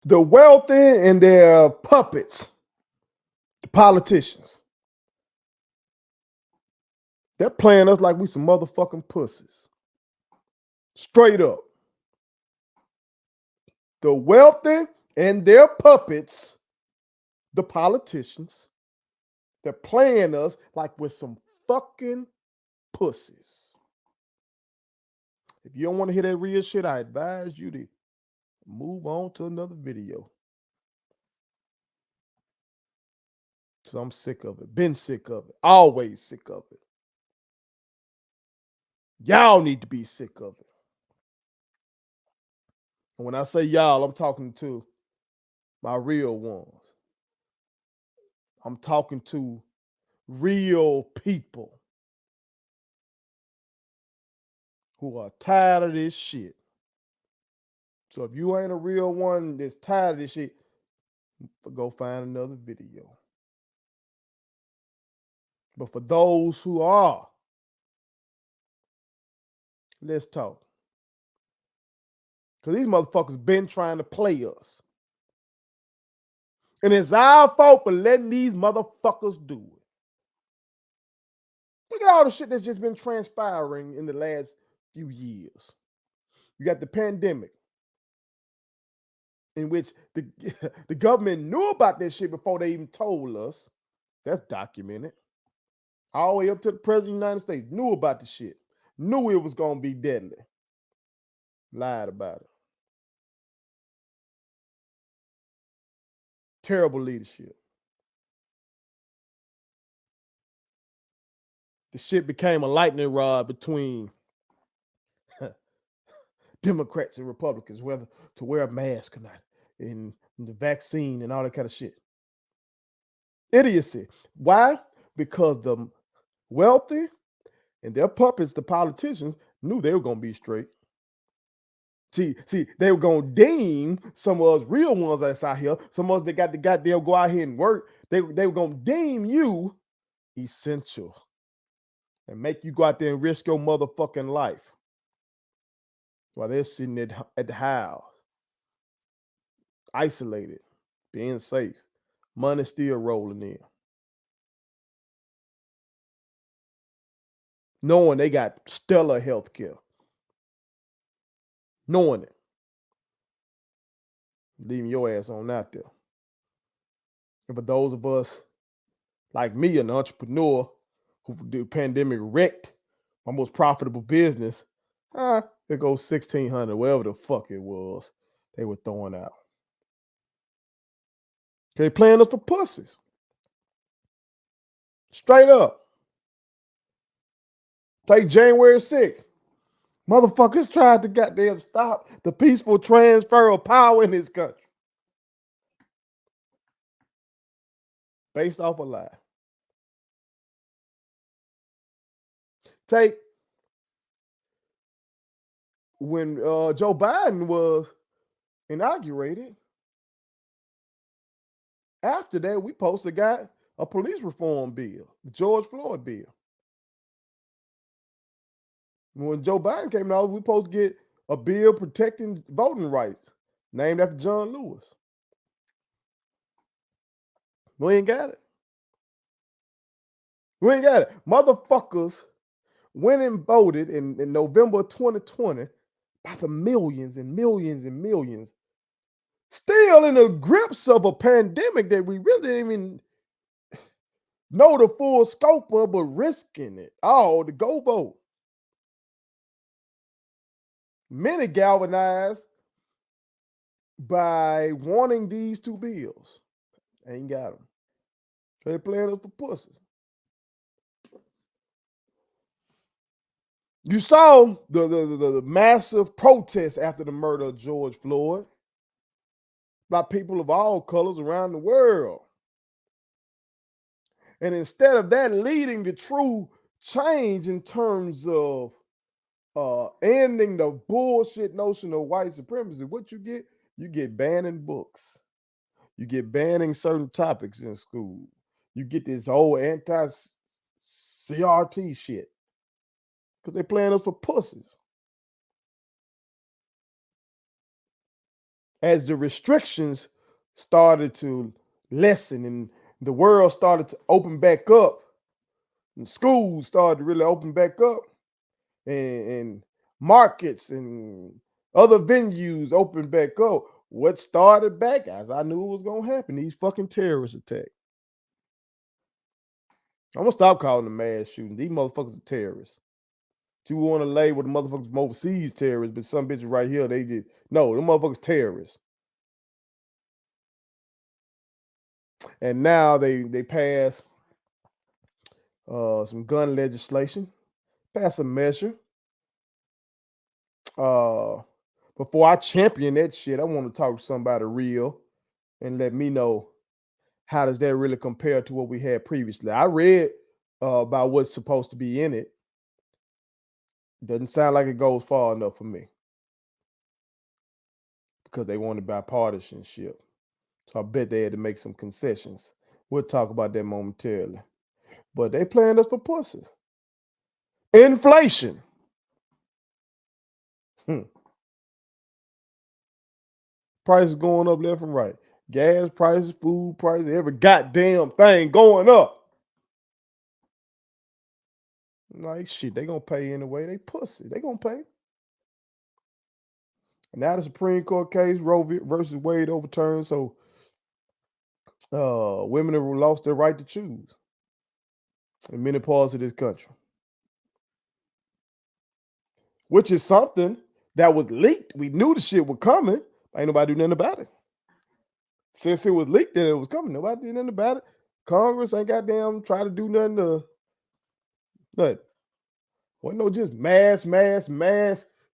The wealthy and their puppets, the politicians, they're playing us like we some motherfucking pussies. Straight up. The wealthy and their puppets, the politicians, they're playing us like we're some fucking pussies. If you don't want to hear that real shit, I advise you to move on to another video. Because I'm sick of it. Been sick of it. Always sick of it. Y'all need to be sick of it. And when I say y'all, I'm talking to my real ones. I'm talking to real people who are tired of this shit. So if you ain't a real one that's tired of this shit, go find another video. But for those who are, let's talk. Because these motherfuckers been trying to play us. And it's our fault for letting these motherfuckers do it. Look at all the shit that's just been transpiring in the last few years. You got the pandemic, in which the government knew about this shit before they even told us. That's documented. All the way up to the president of the United States knew about the shit. Knew it was going to be deadly. Lied about it. Terrible leadership. The shit became a lightning rod between Democrats and Republicans, whether to wear a mask or not, and the vaccine and all that kind of shit. Idiocy. Why? Because the wealthy and their puppets, the politicians, knew they were going to be straight. See, they were going to deem some of us real ones that's out here, some of us that got the goddamn go out here and work, they were going to deem you essential and make you go out there and risk your motherfucking life while they're sitting at the house, isolated, being safe, money still rolling in, knowing they got stellar health care, knowing it, leaving your ass on out there. And for those of us like me, an entrepreneur who the pandemic wrecked my most profitable business, it goes 1,600, whatever the fuck it was they were throwing out. They playing us for pussies. Straight up. Take January 6th. Motherfuckers tried to goddamn stop the peaceful transfer of power in this country. Based off a lie. Take when Joe Biden was inaugurated. After that, we posted got a police reform bill, the George Floyd bill. When Joe Biden came out, we supposed to get a bill protecting voting rights, named after John Lewis. We ain't got it. We ain't got it. Motherfuckers went and voted in November 2020 by the millions and millions and millions. Still in the grips of a pandemic that we really didn't even know the full scope of, but risking it all to go vote. Many galvanized by wanting these two bills. Ain't got them. They playing us for pussies. You saw the massive protests after the murder of George Floyd by people of all colors around the world. And instead of that leading to true change in terms of ending the bullshit notion of white supremacy, what you get banning books. You get banning certain topics in school. You get this whole anti-CRT shit. Because they're playing us for pussies. as the restrictions started to lessen and the world started to open back up and schools started to really open back up and markets and other venues opened back up, what started back, as I knew it was going to happen, these fucking terrorist attacks. I'm going to stop calling them mass shootings. These motherfuckers are terrorists. You want to label the motherfuckers from overseas terrorists, but some bitches right here, they did. No, them motherfuckers terrorists. And now they pass some gun legislation, pass a measure. Before I champion that shit, I want to talk to somebody real and let me know how does that really compare to what we had previously. I read about what's supposed to be in it. Doesn't sound like it goes far enough for me because they wanted bipartisanship. So I bet they had to make some concessions. We'll talk about that momentarily. But they playing us for pussies. Inflation. Prices going up left and right. Gas prices, food prices, every goddamn thing going up. Like shit, they gonna pay anyway. They pussy. They gonna pay. And now the Supreme Court case, Roe versus Wade, overturned. So women have lost their right to choose in many parts of this country, which is something that was leaked. We knew the shit was coming. Ain't nobody do nothing about it. Since it was leaked that it was coming, nobody did nothing about it. Congress ain't goddamn try to do nothing to nothing. Wasn't no just mass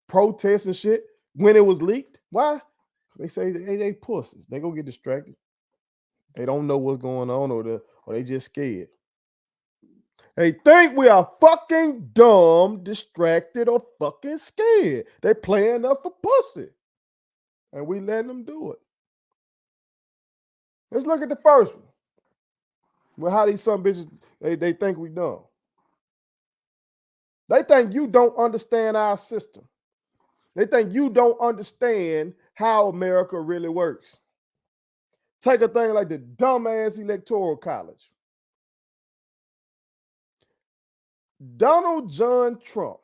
protests and shit when it was leaked. Why? They say they pussies. They gonna get distracted. They don't know what's going on, or they just scared. They think we are fucking dumb, distracted, or fucking scared. They playing us for pussy. And we letting them do it. Let's look at the first one. Well, how these some bitches, they think we dumb. They think you don't understand our system. They think you don't understand how America really works. Take a thing like the dumbass Electoral College. Donald John Trump,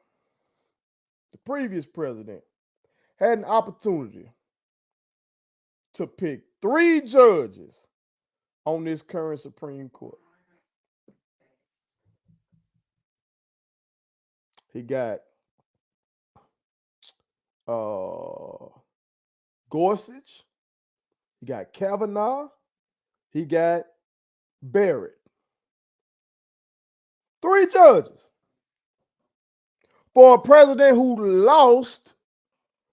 the previous president, had an opportunity to pick 3 judges on this current Supreme Court. He got Gorsuch, he got Kavanaugh, he got Barrett. 3 judges for a president who lost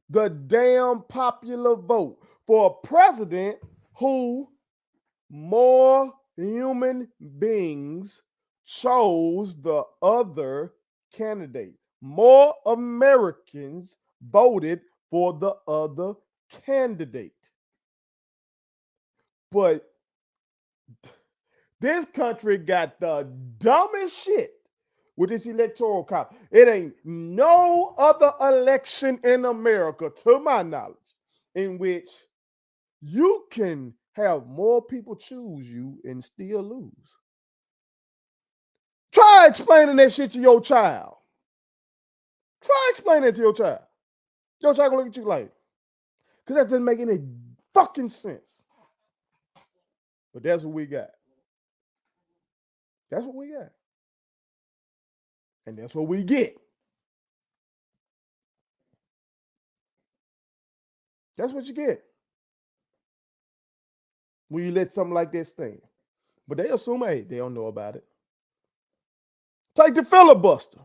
the damn popular vote, for a president who more human beings chose the other candidate. More Americans voted for the other candidate. But this country got the dumbest shit with this electoral college. It ain't no other election in America, to my knowledge, in which you can have more people choose you and still lose. Try explaining that shit to your child. Try explaining it to your child. Your child gonna look at you like, because that doesn't make any fucking sense. But that's what we got. That's what we got. And that's what we get. That's what you get when you let something like that stand. But they assume, hey, they don't know about it. Take the filibuster.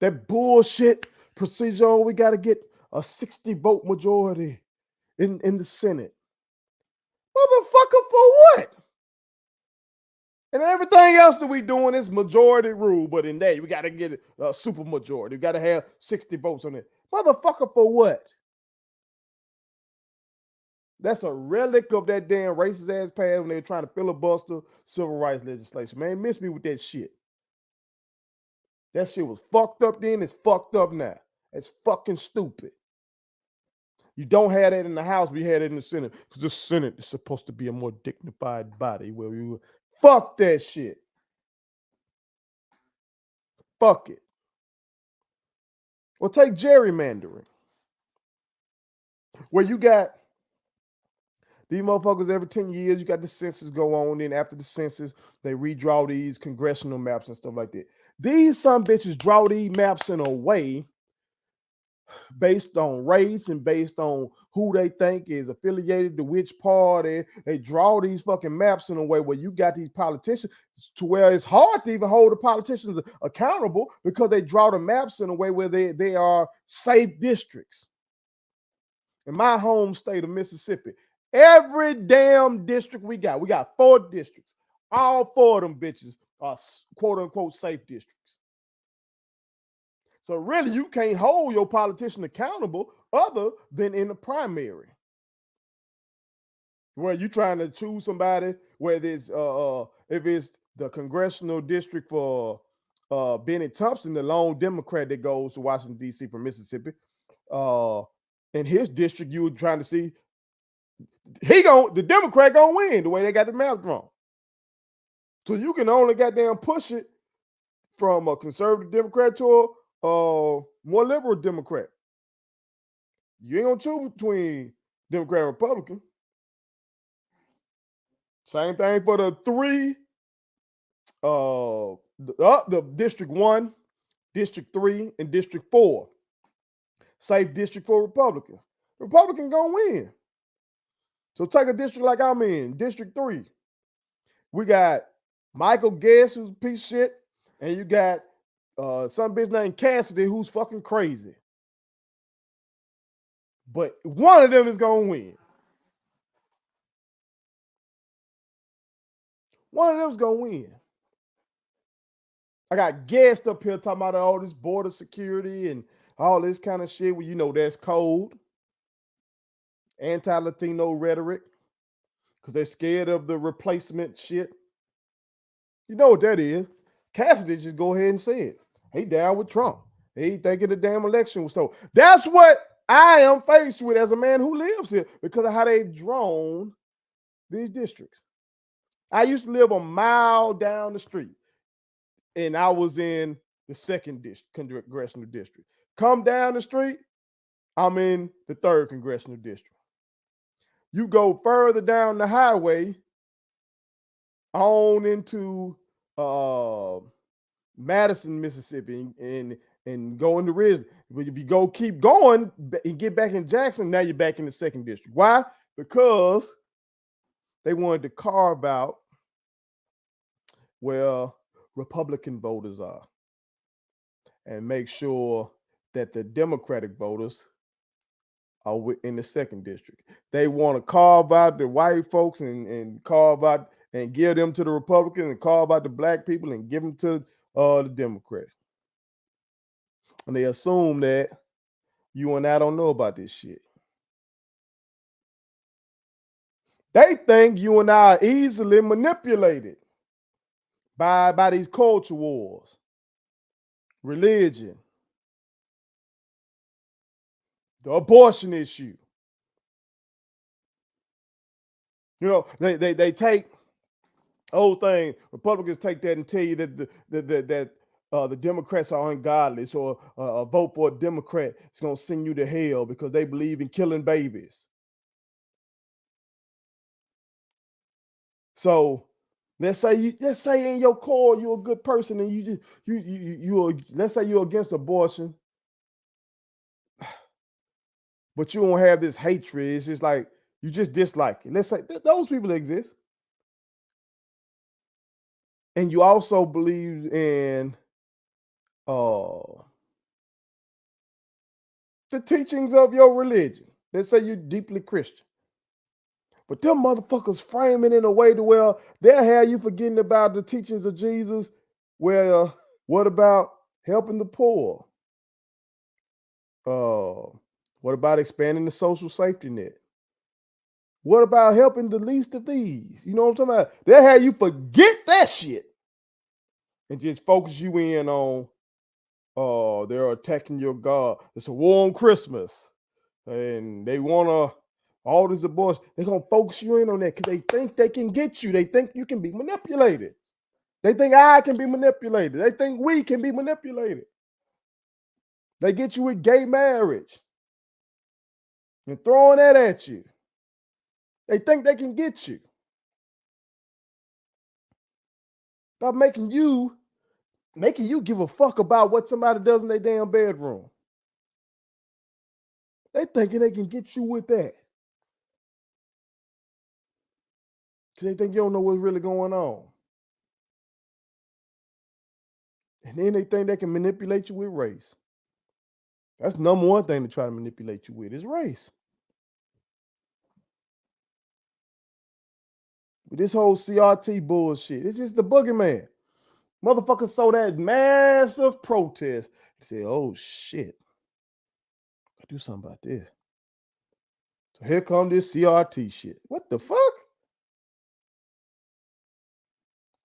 That bullshit procedure, we got to get a 60 vote majority in the Senate. Motherfucker, for what? And everything else that we doing is majority rule, but in that, we got to get a super majority. We got to have 60 votes on it. Motherfucker, for what? That's a relic of that damn racist ass past when they were trying to filibuster civil rights legislation. Man, miss me with that shit. That shit was fucked up then. It's fucked up now. It's fucking stupid. You don't have that in the House, we had it in the Senate. Because the Senate is supposed to be a more dignified body where we fuck that shit. Fuck it. Or take gerrymandering, where you got these motherfuckers every 10 years, you got the census go on. Then after the census, they redraw these congressional maps and stuff like that. These some bitches draw these maps in a way based on race and based on who they think is affiliated to which party. They draw these fucking maps in a way where you got these politicians to where it's hard to even hold the politicians accountable because they draw the maps in a way where they are safe districts. In my home state of Mississippi, every damn district we got 4 districts. All 4 of them bitches are quote unquote safe districts. So really, you can't hold your politician accountable other than in the primary, where you trying to choose somebody, whether it's if it's the congressional district for Bennett Thompson, the lone Democrat that goes to Washington D.C. from Mississippi. In his district, you were trying to see the Democrat gonna win the way they got the map drawn. So you can only goddamn push it from a conservative Democrat to a more liberal Democrat. You ain't gonna choose between Democrat and Republican. Same thing for the 3, the District 1, District 3, and District 4. Safe district for Republicans. Republican gonna win. So take a district like I'm in, District 3. We got Michael Guest, who's a piece of shit, and you got some bitch named Cassidy, who's fucking crazy. But one of them is gonna win. One of them's gonna win. I got guests up here talking about all this border security and all this kind of shit. Well, you know that's cold. Anti-Latino rhetoric. Because they're scared of the replacement shit. You know what that is. Cassidy just go ahead and say it. He down with Trump. He thinking the damn election was so. That's what I am faced with as a man who lives here because of how they've drawn these districts. I used to live a mile down the street, and I was in the 2nd congressional district. Come down the street, I'm in the 3rd congressional district. You go further down the highway on into Madison, Mississippi, and go into Ridgely. But if you keep going and get back in Jackson, now you're back in the 2nd district. Why? Because they wanted to carve out where Republican voters are and make sure that the Democratic voters are in the 2nd district. They want to carve out the white folks and carve out and give them to the Republicans and carve out the black people and give them to the Democrats. And they assume that you and I don't know about this shit. They think you and I are easily manipulated by these culture wars, religion, the abortion issue. You know, they take old thing. Republicans take that and tell you that the Democrats are ungodly. So a vote for a Democrat is going to send you to hell because they believe in killing babies. So let's say in your core you're a good person and let's say you're against abortion, but you don't have this hatred. It's just like you just dislike it. Let's say those people exist. And you also believe in the teachings of your religion. Let's say you're deeply Christian. But them motherfuckers frame it in a way to where they'll have you forgetting about the teachings of Jesus. Well, what about helping the poor? What about expanding the social safety net? What about helping the least of these? You know what I'm talking about? They'll have you forget that shit and just focus you in on, they're attacking your God. It's a war on Christmas. and they want all this abortion. They're going to focus you in on that because they think they can get you. They think you can be manipulated. They think I can be manipulated. They think we can be manipulated. They get you with gay marriage and throwing that at you. They think they can get you by making you give a fuck about what somebody does in their damn bedroom. They thinking they can get you with that. Because they think you don't know what's really going on. And then they think they can manipulate you with race. That's number one thing to try to manipulate you with is race. With this whole CRT bullshit, it's just the boogeyman. Motherfuckers saw that massive protest. They said, oh shit, I do something about this. So here come this CRT shit. What the fuck?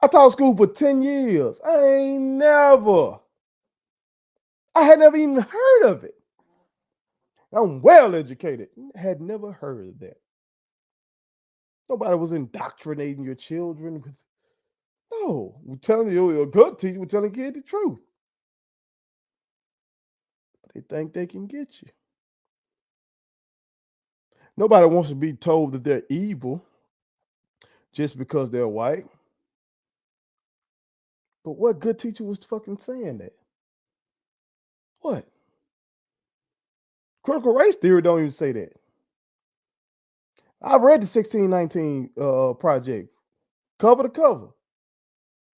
I taught school for 10 years. I had never even heard of it. I'm well educated. Had never heard of that. Nobody was indoctrinating your children with, no, we're telling you, a good teacher, we're telling kids the truth. But they think they can get you. Nobody wants to be told that they're evil just because they're white. But what good teacher was fucking saying that? What? Critical race theory don't even say that. I read the 1619 project cover to cover.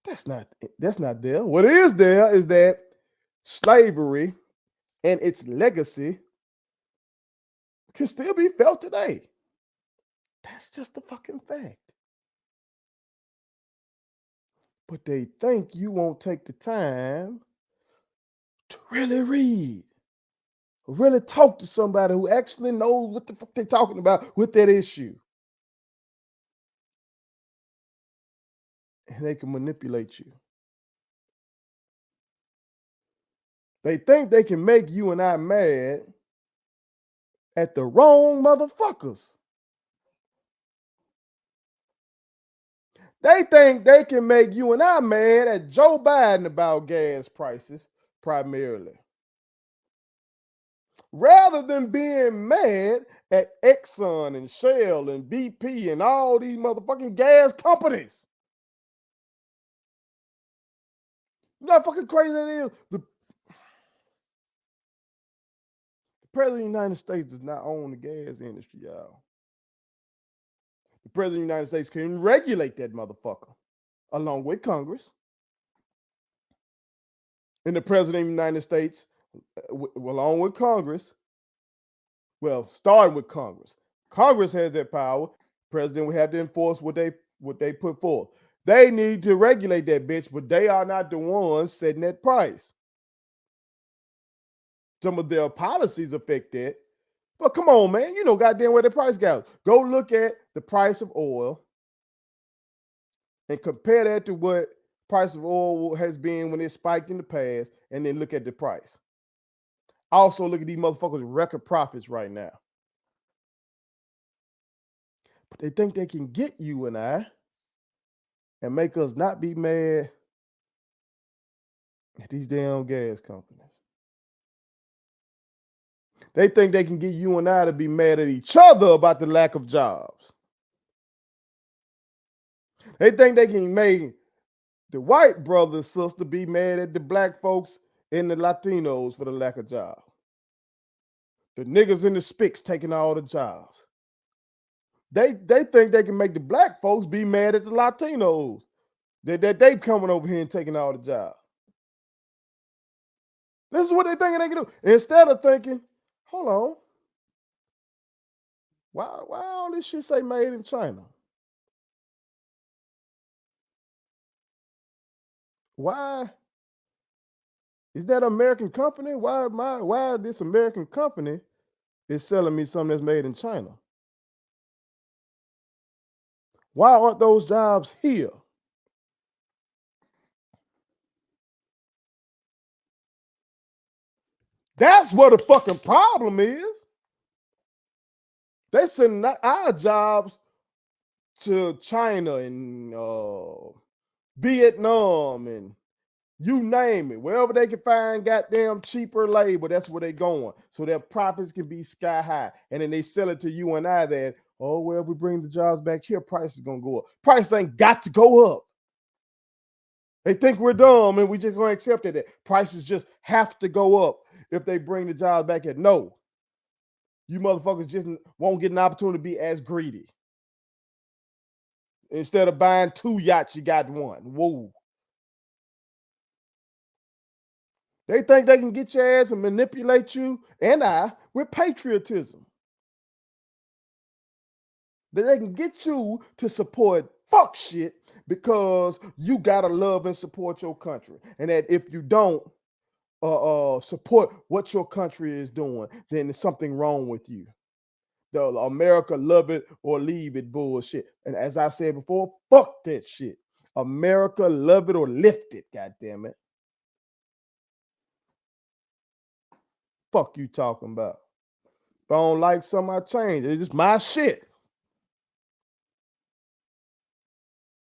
That's not there. What is there is that slavery and its legacy can still be felt today. That's just a fucking fact. But they think you won't take the time to really read, really talk to somebody who actually knows what the fuck they're talking about with that issue. And they can manipulate you. They think they can make you and I mad at the wrong motherfuckers. They think they can make you and I mad at Joe Biden about gas prices primarily. Rather than being mad at Exxon and Shell and BP and all these motherfucking gas companies. You know how fucking crazy that is? The President of the United States does not own the gas industry, y'all. The President of the United States can regulate that motherfucker along with Congress. And the President of the United States, along with Congress, well, starting with Congress. Congress has that power. President will have to enforce what they put forth. They need to regulate that bitch, but they are not the ones setting that price. Some of their policies affect that. But come on, man, you know goddamn where the price goes. Go look at the price of oil and compare that to what price of oil has been when it spiked in the past, and then look at the price. Also, look at these motherfuckers' record profits right now. But they think they can get you and I and make us not be mad at these damn gas companies. They think they can get you and I to be mad at each other about the lack of jobs. They think they can make the white brother and sister be mad at the black folks and the Latinos for the lack of jobs. The niggas in the spics taking all the jobs. They think they can make the black folks be mad at the Latinos that they coming over here and taking all the jobs. This is what they thinking they can do. Instead of thinking, hold on, why all this shit say made in China? Why is that an American company? Why this American company is selling me something that's made in China? Why aren't those jobs here? That's what the fucking problem is. They sending our jobs to China and Vietnam and you name it, wherever they can find goddamn cheaper labor, that's where they going. So their profits can be sky high. And then they sell it to you and I that, oh, well, if we bring the jobs back here, price is gonna go up. Price ain't got to go up. They think we're dumb and we just gonna accept it. That prices just have to go up if they bring the jobs back here. No, you motherfuckers just won't get an opportunity to be as greedy. Instead of buying 2 yachts, you got 1. Whoa. They think they can get your ass and manipulate you and I with patriotism. That they can get you to support fuck shit because you gotta love and support your country. And that if you don't support what your country is doing, then there's something wrong with you. The America love it or leave it bullshit. And as I said before, fuck that shit. America love it or lift it, god damn it. Fuck you talking about. If I don't like something, I change it. It's just my shit.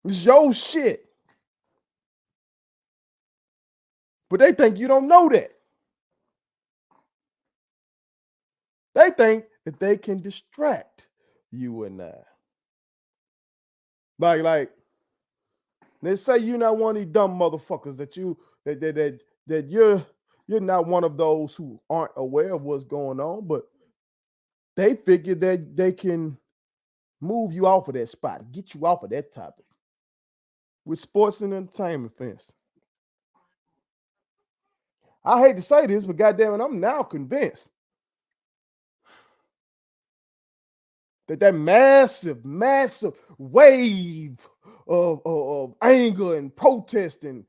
It's your shit. But they think you don't know that. They think that they can distract you and I. Like, let's say you're not one of these dumb motherfuckers that you're not one of those who aren't aware of what's going on, but they figure that they can move you off of that spot, get you off of that topic. With sports and entertainment, for instance. I hate to say this, but goddamn it, I'm now convinced that massive, massive wave of anger and protest and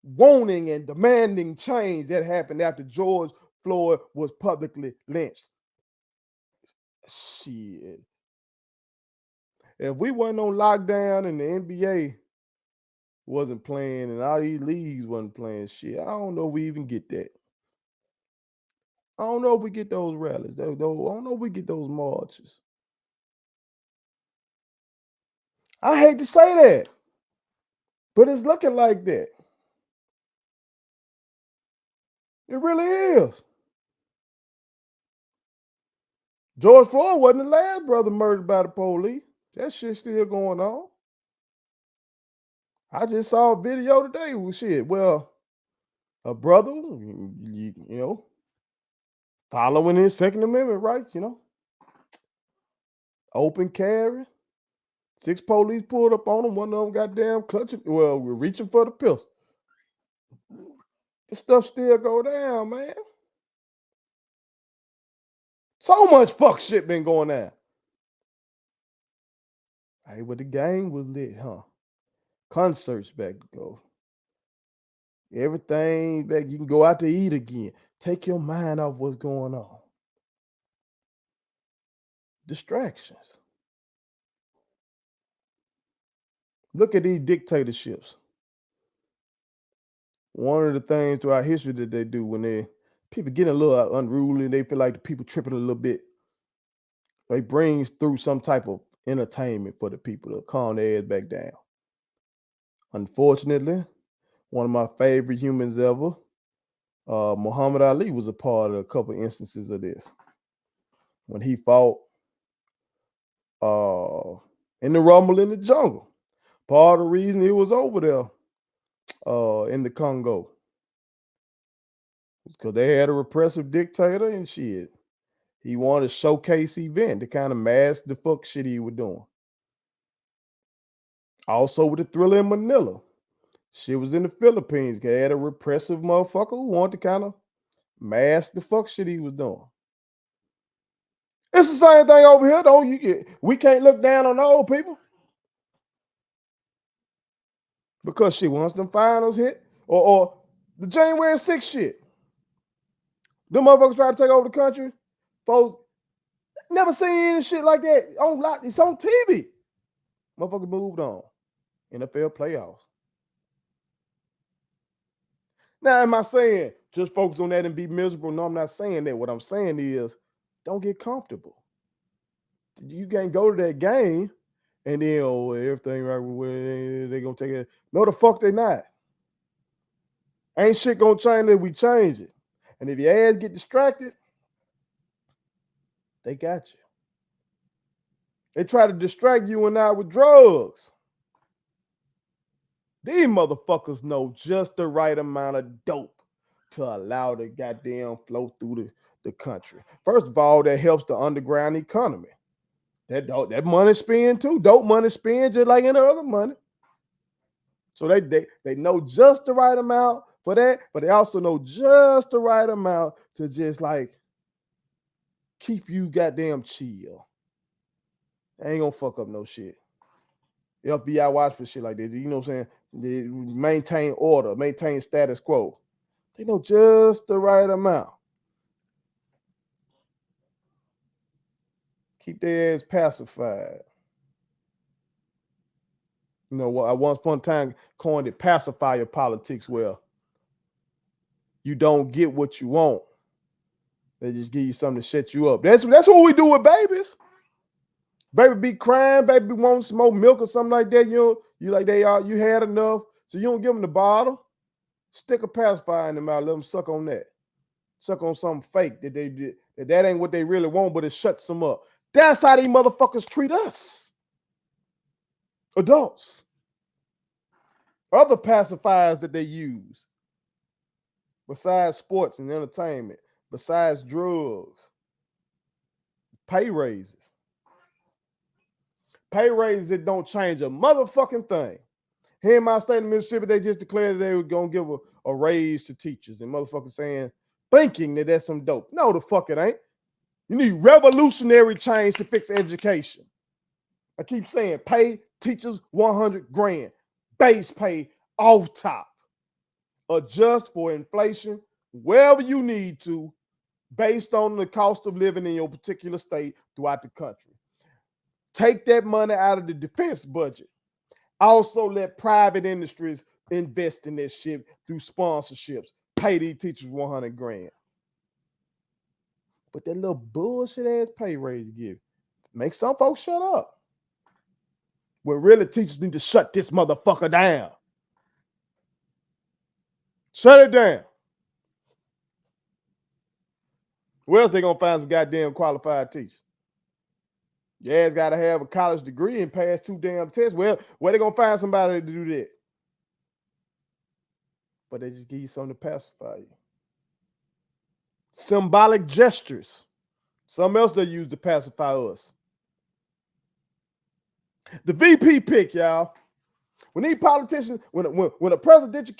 wanting and demanding change that happened after George Floyd was publicly lynched. Shit. If we wasn't on lockdown and the NBA wasn't playing and all these leagues wasn't playing, shit, I don't know if we even get that. I don't know if we get those rallies. I don't know if we get those marches. I hate to say that, but it's looking like that. It really is. George Floyd wasn't the last brother murdered by the police. That shit's still going on. I just saw a video today with shit. Well, a brother, you know, following his Second Amendment rights, open carry. 6 police pulled up on him. One of them goddamn clutching, well, we're reaching for the pistol. This stuff still go down, man. So much fuck shit been going down. Hey, but the game was lit, huh? Concerts back to go. Everything back. You can go out to eat again. Take your mind off what's going on. Distractions. Look at these dictatorships. One of the things throughout history that they do when people get a little unruly, they feel like the people tripping a little bit. They brings through some type of entertainment for the people to calm their ass back down. Unfortunately, one of my favorite humans ever, Muhammad Ali, was a part of a couple instances of this. When he fought in the Rumble in the Jungle. Part of the reason he was over there in the Congo was because they had a repressive dictator and shit. He wanted a showcase event to kind of mask the fuck shit he was doing. Also with the Thriller in Manila. Shit was in the Philippines. They had a repressive motherfucker who wanted to kind of mask the fuck shit he was doing. It's the same thing over here, though. We can't look down on the old people. Because shit, once them finals hit, or the January 6th shit. Them motherfuckers try to take over the country. Folks never seen any shit like that on lock. It's on TV. Motherfuckers moved on. NFL playoffs. Now, am I saying just focus on that and be miserable? No, I'm not saying that. What I'm saying is don't get comfortable. You can't go to that game and then everything right with they gonna take it. No, the fuck they not. Ain't shit gonna change if we change it. And if your ass get distracted, they got you. They try to distract you and I with drugs. These motherfuckers know just the right amount of dope to allow the goddamn flow through the country. First of all, that helps the underground economy. That money spend too. Dope money spend just like any other money. So they know just the right amount for that, but they also know just the right amount to just like keep you goddamn chill. They ain't gonna fuck up no shit. The FBI watch for shit like this. You know what I'm saying? They maintain order, maintain status quo. They know just the right amount. Keep their ass pacified. You know what? I once upon a time coined it pacifier politics. Well, you don't get what you want. They just give you something to shut you up. That's what we do with babies. Baby be crying, baby wanting some more milk or something like that. You like you had enough, so you don't give them the bottle. Stick a pacifier in them out, let them suck on that. Suck on something fake that they did. That ain't what they really want, but it shuts them up. That's how these motherfuckers treat us. Adults. Other pacifiers that they use. Besides sports and entertainment. Besides drugs. Pay raises. Pay raises that don't change a motherfucking thing. Here in my state of Mississippi, they just declared they were going to give a raise to teachers. And motherfuckers saying, thinking that that's some dope. No, the fuck it ain't. You need revolutionary change to fix education. I keep saying, pay teachers 100 grand. Base pay off top. Adjust for inflation wherever you need to based on the cost of living in your particular state throughout the country. Take that money out of the defense budget. Also let private industries invest in this shit through sponsorships. Pay these teachers 100 grand. But that little bullshit ass pay raise you give, make some folks shut up. When really teachers need to shut this motherfucker down. Shut it down. Where else they gonna find some goddamn qualified teachers? Your ass gotta have a college degree and pass 2 damn tests. Well, where they gonna find somebody to do that? But they just give you something to pacify you. Symbolic gestures. Something else they use to pacify us. The VP pick, y'all. When these politicians, when a presidential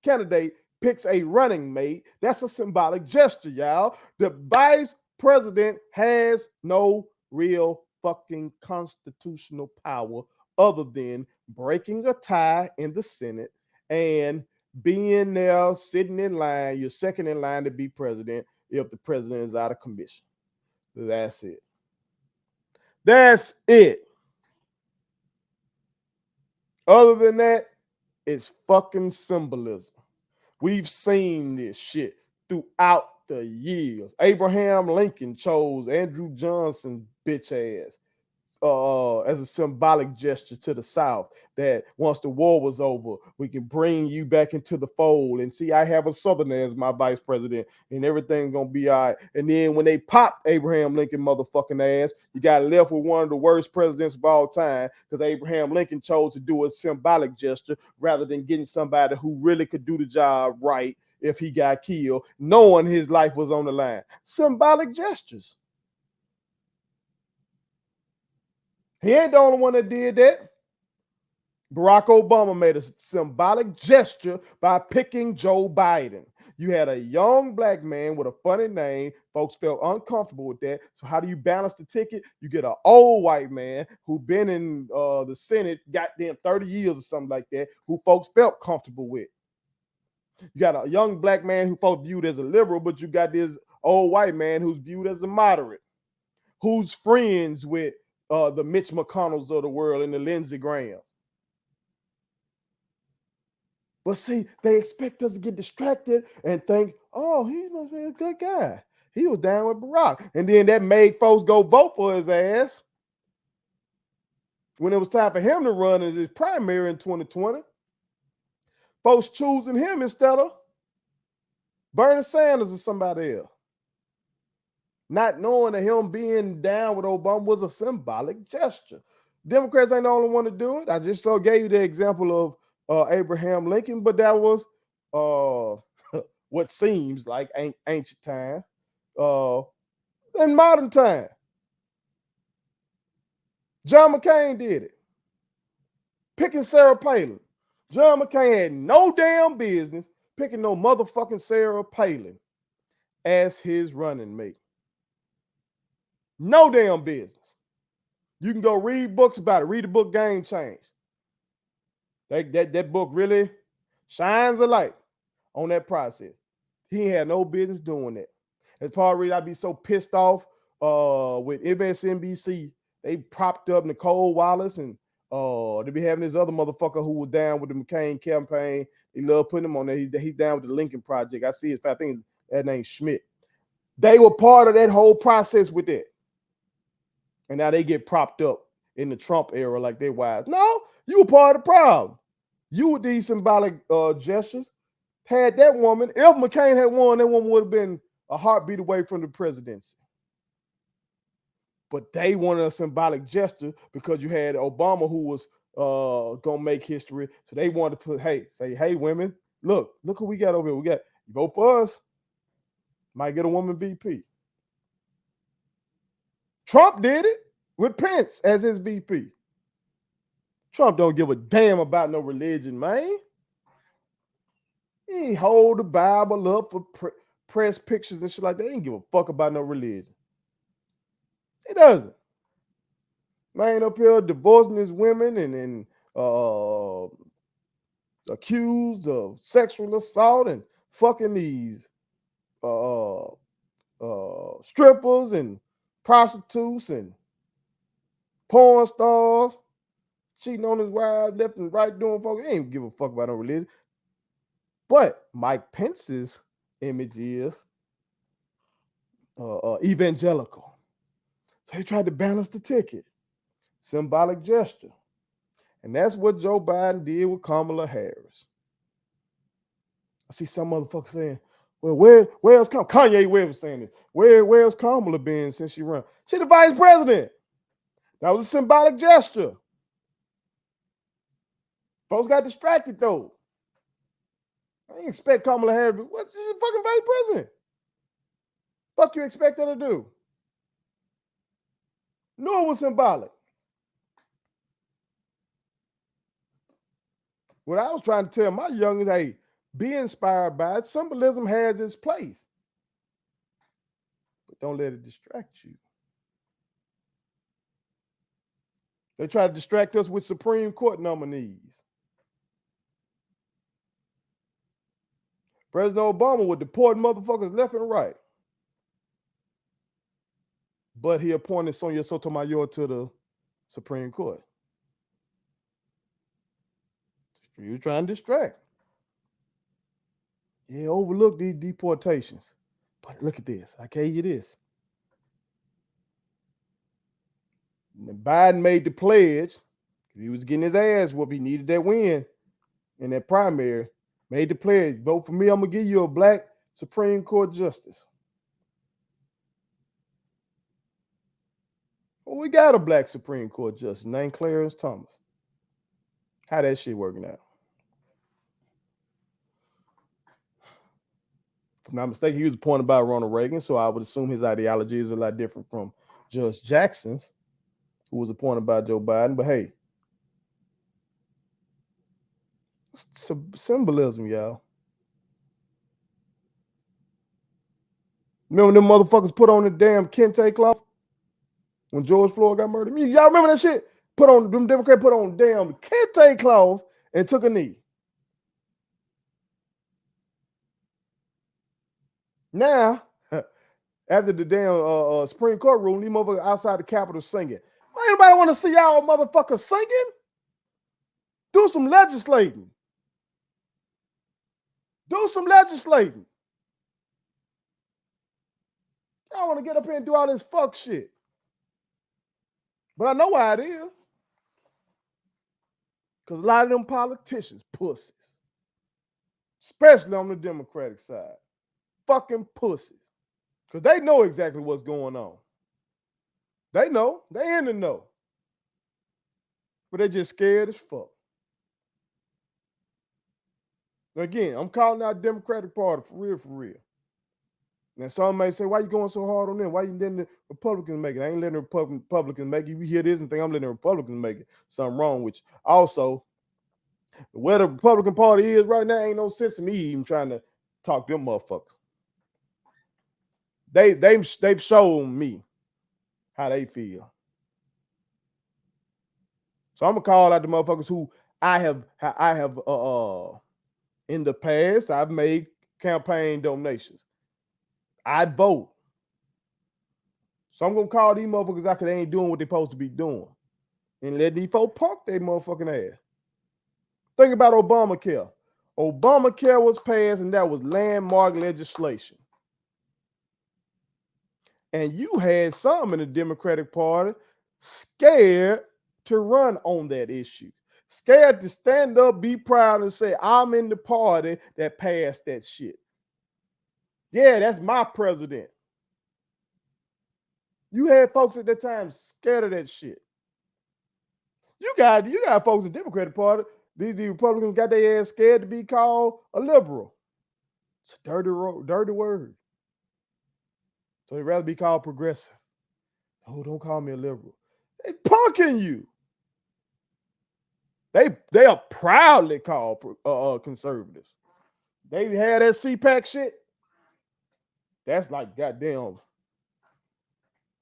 candidate picks a running mate, that's a symbolic gesture, y'all. The vice president has no real fucking constitutional power other than breaking a tie in the Senate and being there, sitting in line. You're second in line to be president if the president is out of commission. That's it. That's it. Other than that, it's fucking symbolism. We've seen this shit throughout the years. Abraham Lincoln chose Andrew Johnson's bitch ass as a symbolic gesture to the South that once the war was over, we can bring you back into the fold. And see, I have a Southerner as my vice president, and everything's gonna be all right. And then when they popped Abraham Lincoln motherfucking ass, you got left with one of the worst presidents of all time because Abraham Lincoln chose to do a symbolic gesture rather than getting somebody who really could do the job right if he got killed, knowing his life was on the line. Symbolic gestures. He ain't the only one that did that. Barack Obama made a symbolic gesture by picking Joe Biden. You had a young black man with a funny name. Folks felt uncomfortable with that. So how do you balance the ticket? You get an old white man who been in the Senate goddamn 30 years or something like that, who folks felt comfortable with. You got a young black man who folks viewed as a liberal, but you got this old white man who's viewed as a moderate, who's friends with the Mitch McConnells of the world and the Lindsey Graham. But see, they expect us to get distracted and think, oh, he must be a good guy. He was down with Barack. And then that made folks go vote for his ass. when it was time for him to run as his primary in 2020, folks choosing him instead of Bernie Sanders or somebody else. Not knowing that him being down with Obama was a symbolic gesture. Democrats ain't the only one to do it. I just gave you the example of Abraham Lincoln, but that was what seems like ancient times. In modern time, John McCain did it. Picking Sarah Palin. John McCain had no damn business picking no motherfucking Sarah Palin as his running mate. No damn business. You can go read books about it. Read the book Game Change. That book really shines a light on that process. He had no business doing that. That's part of the reason I'd be so pissed off with MSNBC. They propped up Nicole Wallace, and they be having this other motherfucker who was down with the McCain campaign. They love putting him on there. He's down with the Lincoln Project. I see his, I think that name's Schmidt. They were part of that whole process with that. And now they get propped up in the Trump era like they're wise. No, you were part of the problem. You with these symbolic gestures. Had that woman, if McCain had won, that woman would have been a heartbeat away from the presidency. But they wanted a symbolic gesture because you had Obama who was gonna make history. So they wanted to say, hey, women, look who we got over here. We got, you vote for us, might get a woman VP. Trump did it with Pence as his VP. Trump don't give a damn about no religion, man. He ain't hold the Bible up for press pictures and shit like that. He ain't give a fuck about no religion. He doesn't. Man up here divorcing his women and accused of sexual assault and fucking these strippers and prostitutes and porn stars, cheating on his wife left and right, doing folks. He ain't give a fuck about no religion. But Mike Pence's image is evangelical. So he tried to balance the ticket. Symbolic gesture. And that's what Joe Biden did with Kamala Harris. I see some motherfuckers saying, well, where's Kamala? Kanye West was saying it. Where's Kamala been since she run? She the vice president. That was a symbolic gesture. Folks got distracted though. I didn't expect Kamala Harris. What? She's the fucking vice president. Fuck you expect her to do? No, it was symbolic. What I was trying to tell my youngins, hey, be inspired by it. Symbolism has its place. But don't let it distract you. They try to distract us with Supreme Court nominees. President Obama would deport motherfuckers left and right. But he appointed Sonia Sotomayor to the Supreme Court. You were trying to distract. Yeah, overlook these deportations. But look at this. I gave you this. And Biden made the pledge. He was getting his ass whooped. He needed that win in that primary. Made the pledge. Vote for me. I'm going to give you a black Supreme Court justice. Well, we got a black Supreme Court justice named Clarence Thomas. How that shit working out? If I'm not mistaken, he was appointed by Ronald Reagan, so I would assume his ideology is a lot different from Judge Jackson's, who was appointed by Joe Biden. But hey, it's symbolism, y'all. Remember them motherfuckers put on the damn kente cloth when George Floyd got murdered? Y'all remember that shit? Them Democrats put on damn kente cloth and took a knee. Now, after the damn Supreme Court ruling, these motherfuckers outside the Capitol singing. Anybody want to see y'all motherfuckers singing? Do some legislating. Do some legislating. Y'all want to get up here and do all this fuck shit. But I know why it is. Because a lot of them politicians, pussies, especially on the Democratic side, fucking pussies. Because they know exactly what's going on. They know. They in the know. But they just scared as fuck. Again, I'm calling out Democratic Party for real, for real. Now some may say, why you going so hard on them? Why you letting the Republicans make it? I ain't letting the Republicans make it. If you hear this and think I'm letting the Republicans make it, something wrong with you. Also, where the Republican Party is right now, ain't no sense in me even trying to talk them motherfuckers. They've shown me how they feel. So I'm gonna call out the motherfuckers who I have in the past I've made campaign donations. I vote. So I'm gonna call these motherfuckers out because they ain't doing what they supposed to be doing. And let these folks punk their motherfucking ass. Think about Obamacare. Obamacare was passed and that was landmark legislation. And you had some in the Democratic Party scared to run on that issue, scared to stand up, be proud, and say, I'm in the party that passed that shit. Yeah, that's my president. You had folks at that time scared of that shit. You got folks in the Democratic Party, the Republicans got their ass scared to be called a liberal. It's a dirty word. So they'd rather be called progressive. Oh, don't call me a liberal. They punking you. They are proudly called conservatives. They had that CPAC shit. That's like goddamn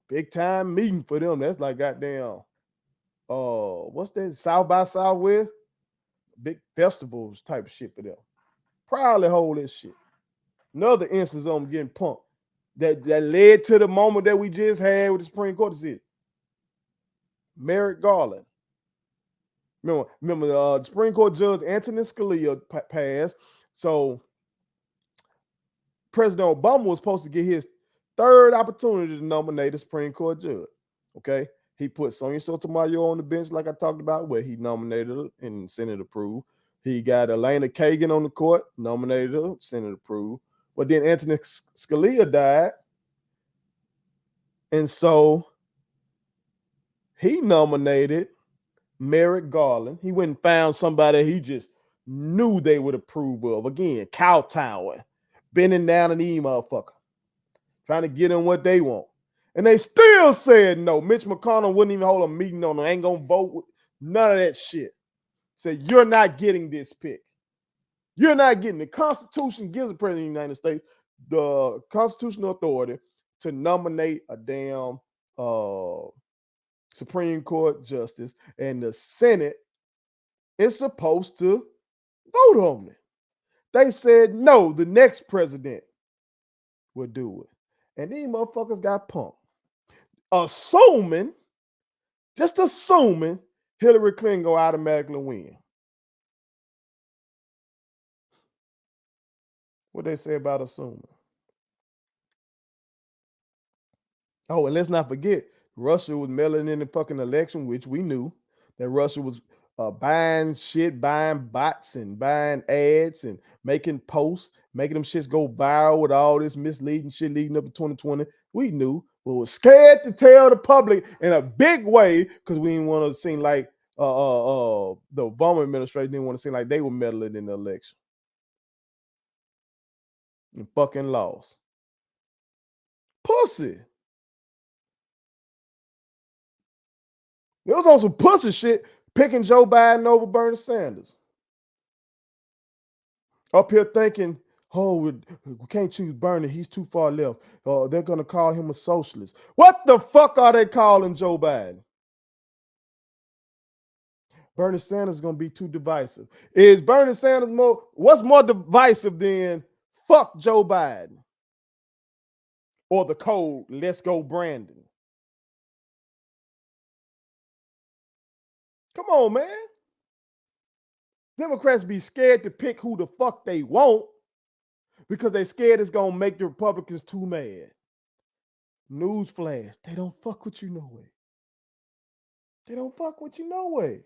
big time meeting for them. That's like goddamn what's that, South by Southwest? Big festivals type of shit for them. Proudly hold this shit. Another instance of them getting punked that led to the moment that we just had with the Supreme Court decision. Merrick Garland. Remember the Supreme Court Judge Antonin Scalia passed. So President Obama was supposed to get his third opportunity to nominate a Supreme Court judge. Okay. He put Sonia Sotomayor on the bench, like I talked about, where he nominated her and Senate approved. He got Elena Kagan on the court, nominated her, Senate approved. But then Antonin Scalia died. And so he nominated Merrick Garland. He went and found somebody he just knew they would approve of. Again, kowtowing, bending down an these motherfucker, trying to get them what they want. And they still said no. Mitch McConnell wouldn't even hold a meeting on them. Ain't gonna vote with none of that shit. Said, you're not getting this pick. You're not getting. The Constitution gives the President of the United States the constitutional authority to nominate a damn Supreme Court justice, and the Senate is supposed to vote on it. They said no, the next president would do it. And these motherfuckers got punked. Just assuming Hillary Clinton go automatically win. What they say about assuming. Oh, and let's not forget, Russia was meddling in the fucking election, which we knew that Russia was buying shit, buying bots and buying ads and making posts, making them shits go viral with all this misleading shit leading up to 2020. We knew, but was scared to tell the public in a big way because we didn't want to seem like the Obama administration didn't want to seem like they were meddling in the election. And fucking lost. Pussy. It was on some pussy shit picking Joe Biden over Bernie Sanders. Up here thinking, oh, we can't choose Bernie. He's too far left. They're going to call him a socialist. What the fuck are they calling Joe Biden? Bernie Sanders is going to be too divisive. Is Bernie Sanders what's more divisive than fuck Joe Biden? Or the code, let's go Brandon? Come on, man. Democrats be scared to pick who the fuck they want because they scared it's going to make the Republicans too mad. Newsflash, they don't fuck with you no way. They don't fuck with you no way.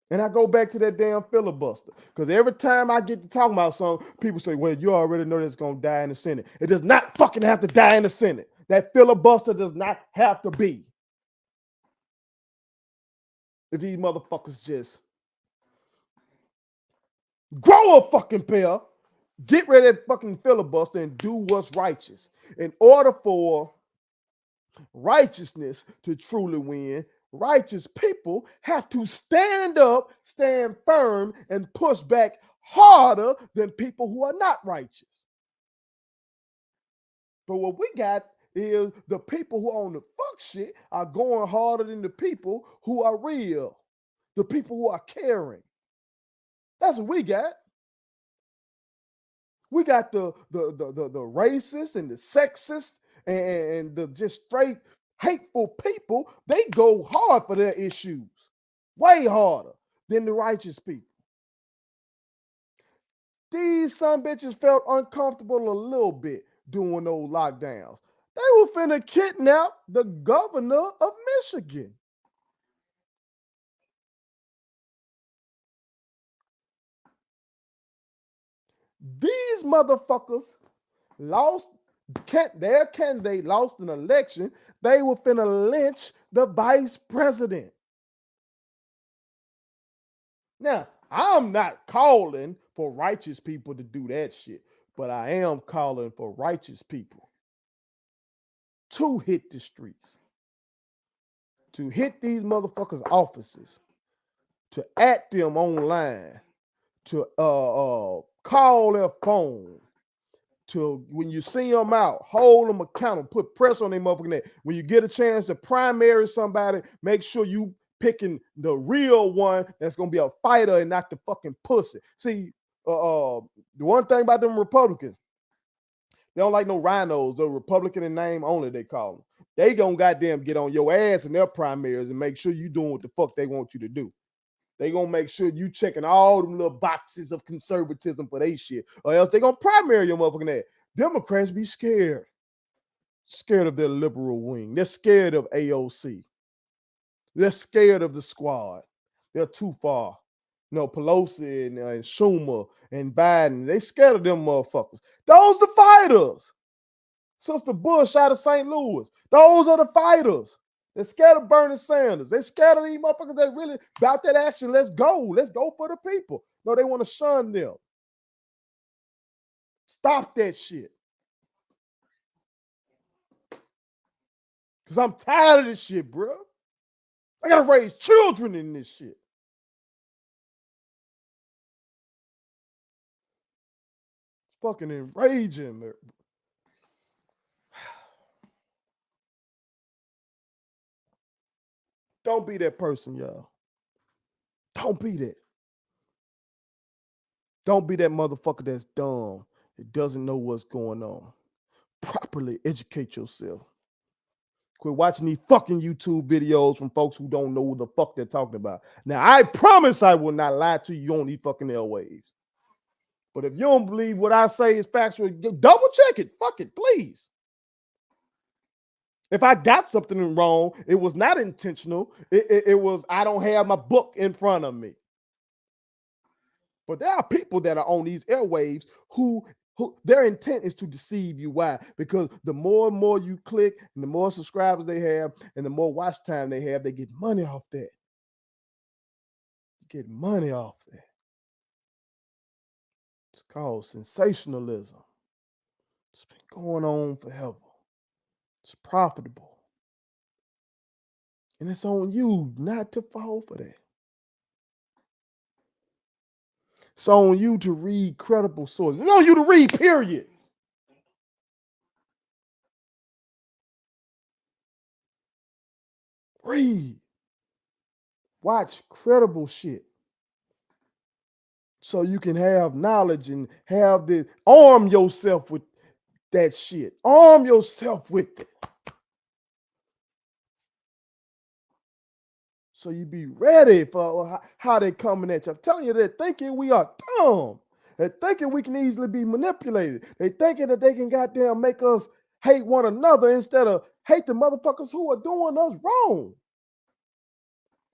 And I go back to that damn filibuster. Because every time I get to talking about something, people say, well, you already know that's going to die in the Senate. It does not fucking have to die in the Senate. That filibuster does not have to be. If these motherfuckers just grow a fucking pair, get rid of that fucking filibuster and do what's righteous. In order for righteousness to truly win, righteous people have to stand up, stand firm, and push back harder than people who are not righteous. But what we got is the people who own the fuck shit are going harder than the people who are real, the people who are caring. That's what we got. We got the racist and the sexist and the just straight hateful people. They go hard for their issues, way harder than the righteous people. These some bitches felt uncomfortable a little bit doing those lockdowns. They were finna kidnap the governor of Michigan. These motherfuckers lost their candidate, lost an election. They were finna lynch the vice president. Now, I'm not calling for righteous people to do that shit, but I am calling for righteous people to hit the streets, to hit these motherfuckers' offices, to at them online, to call their phone, to when you see them out, hold them accountable, put pressure on their motherfucking neck. When you get a chance to primary somebody, make sure you picking the real one that's gonna be a fighter and not the fucking pussy. See, the one thing about them Republicans, they don't like no rhinos. They're Republican in name only, they call them. They gonna goddamn get on your ass in their primaries and make sure you doing what the fuck they want you to do. They gonna make sure you checking all them little boxes of conservatism for they shit, or else they gonna primary your motherfucking ass. Democrats be scared of their liberal wing. They're scared of AOC. They're scared of the squad. They're too far. You know, Pelosi and Schumer and Biden, they scared of them motherfuckers. Those the fighters. Sister Bush out of St. Louis. Those are the fighters. They're scared of Bernie Sanders. They're scared of these motherfuckers that really about that action. Let's go. Let's go for the people. No, they want to shun them. Stop that shit. Because I'm tired of this shit, bro. I got to raise children in this shit. It's fucking enraging, man. Don't be that person, y'all. Don't be that. Don't be that motherfucker that's dumb, that doesn't know what's going on. Properly educate yourself. Quit watching these fucking YouTube videos from folks who don't know what the fuck they're talking about. Now, I promise I will not lie to you on these fucking airwaves. But if you don't believe what I say is factual, double check it. Fuck it, please. If I got something wrong, it was not intentional. It was, I don't have my book in front of me. But there are people that are on these airwaves who their intent is to deceive you. Why? Because the more and more you click and the more subscribers they have and the more watch time they have, they get money off that. You get money off that. It's called sensationalism. It's been going on forever. It's profitable. And it's on you not to fall for that. It's on you to read credible sources. It's on you to read, period. Read. Watch credible shit. So you can have knowledge and have the arm yourself with that shit. Arm yourself with it. So you be ready for how they coming at you. I'm telling you, they're thinking we are dumb. They're thinking we can easily be manipulated. They thinking that they can goddamn make us hate one another instead of hate the motherfuckers who are doing us wrong.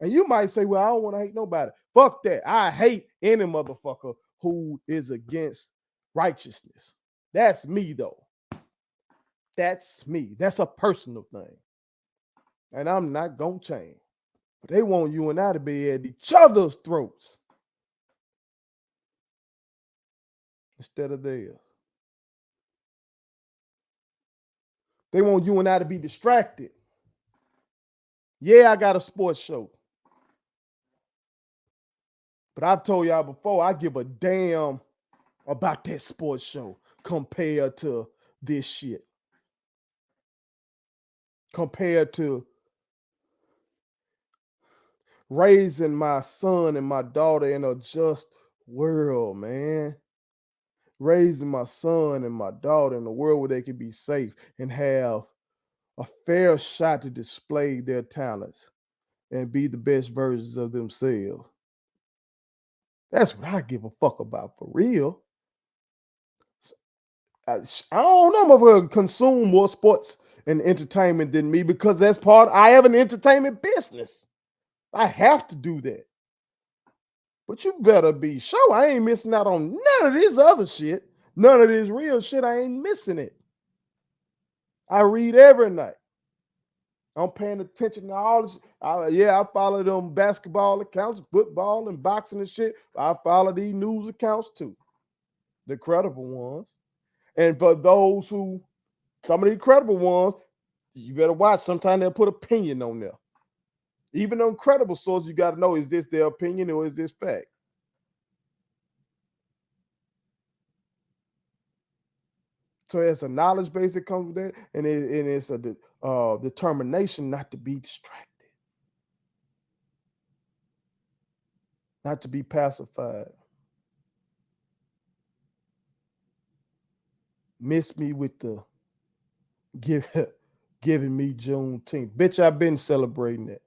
And you might say, well, I don't want to hate nobody. Fuck that. I hate any motherfucker who is against righteousness. That's me, though. That's me. That's a personal thing. And I'm not going to change. But they want you and I to be at each other's throats instead of theirs. They want you and I to be distracted. Yeah, I got a sports show. But I've told y'all before, I give a damn about that sports show compared to this shit. Compared to raising my son and my daughter in a just world, man. Raising my son and my daughter in a world where they can be safe and have a fair shot to display their talents and be the best versions of themselves. That's what I give a fuck about for real. I don't know if I'm gonna consume more sports and entertainment than me because I have an entertainment business. I have to do that. But you better be sure I ain't missing out on none of this other shit. None of this real shit. I ain't missing it. I read every night. I'm paying attention to all this. I follow them basketball accounts, football and boxing and shit. I follow these news accounts too. The credible ones. And for those some of these credible ones, you better watch. Sometimes they'll put opinion on there. Even on credible sources, you got to know, is this their opinion or is this fact? So it's a knowledge base that comes with that, and it's a determination not to be distracted, not to be pacified. Miss me with the giving me Juneteenth. Bitch, I've been celebrating that.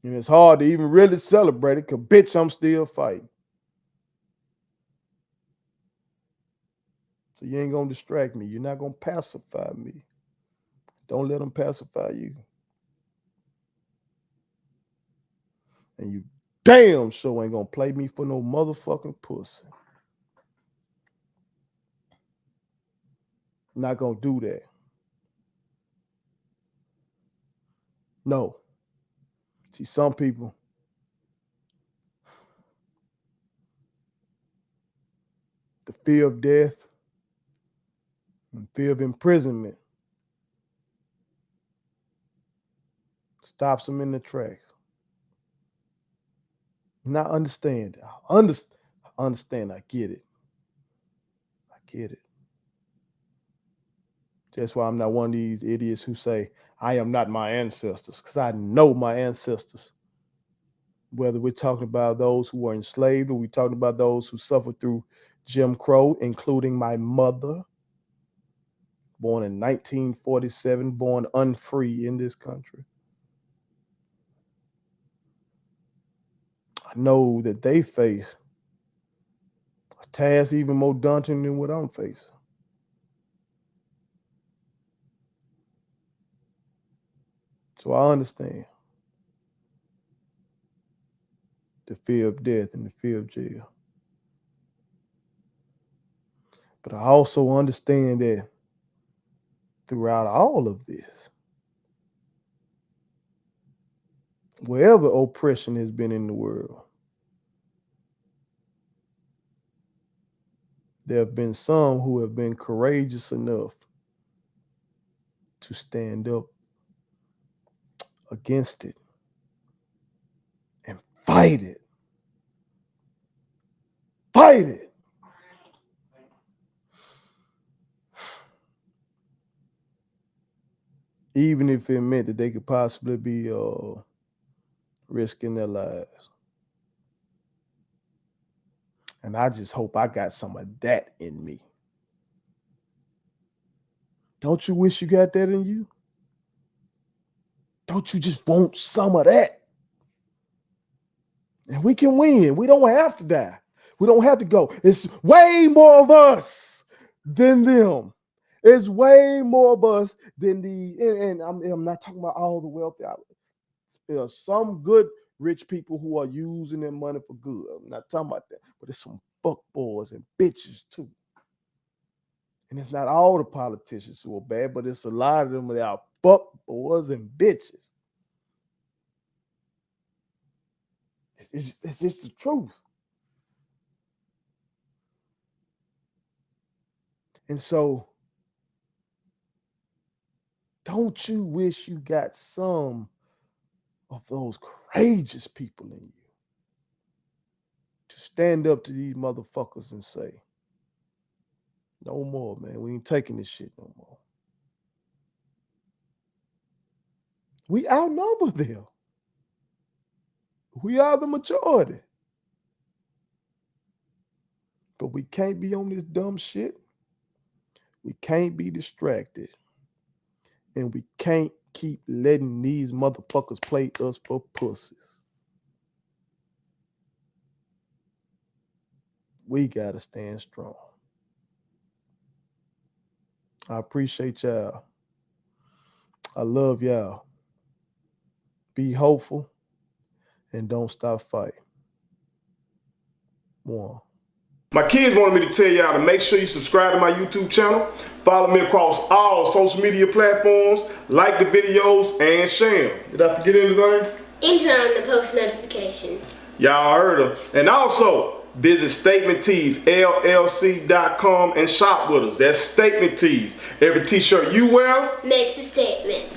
And it's hard to even really celebrate it because, bitch, I'm still fighting. So you ain't going to distract me. You're not going to pacify me. Don't let them pacify you. And you damn sure ain't going to play me for no motherfucking pussy. I'm not going to do that. No. See, some people, the fear of death and fear of imprisonment stops them in the tracks. And I understand. I understand. I get it. I get it. That's why I'm not one of these idiots who say, I am not my ancestors, because I know my ancestors. Whether we're talking about those who were enslaved or we're talking about those who suffered through Jim Crow, including my mother, born in 1947, born unfree in this country. I know that they face a task even more daunting than what I'm facing. So I understand the fear of death and the fear of jail. But I also understand that throughout all of this, wherever oppression has been in the world, there have been some who have been courageous enough to stand up against it and fight it. Fight it. Even if it meant that they could possibly be risking their lives. And I just hope I got some of that in me. Don't you wish you got that in you? Don't you just want some of that? And we can win. We don't have to die. We don't have to go. It's way more of us than them. It's way more of us than and I'm not talking about all the wealthy. There are some good rich people who are using their money for good. I'm not talking about that, but there's some fuck boys and bitches too. And it's not all the politicians who are bad, but it's a lot of them that are fuck boys and bitches. It's just the truth. And so, don't you wish you got some of those courageous people in you to stand up to these motherfuckers and say, no more, man. We ain't taking this shit no more. We outnumber them. We are the majority. But we can't be on this dumb shit. We can't be distracted. And we can't keep letting these motherfuckers play us for pussies. We gotta stand strong. I appreciate y'all. I love y'all. Be hopeful and don't stop fighting. One. My kids wanted me to tell y'all to make sure you subscribe to my YouTube channel, follow me across all social media platforms, like the videos, and share them. Did I forget anything? And turn on the post notifications. Y'all heard them. And also, visit statementtees.llc.com and shop with us. That's Statement Tees. Every t-shirt you wear makes a statement.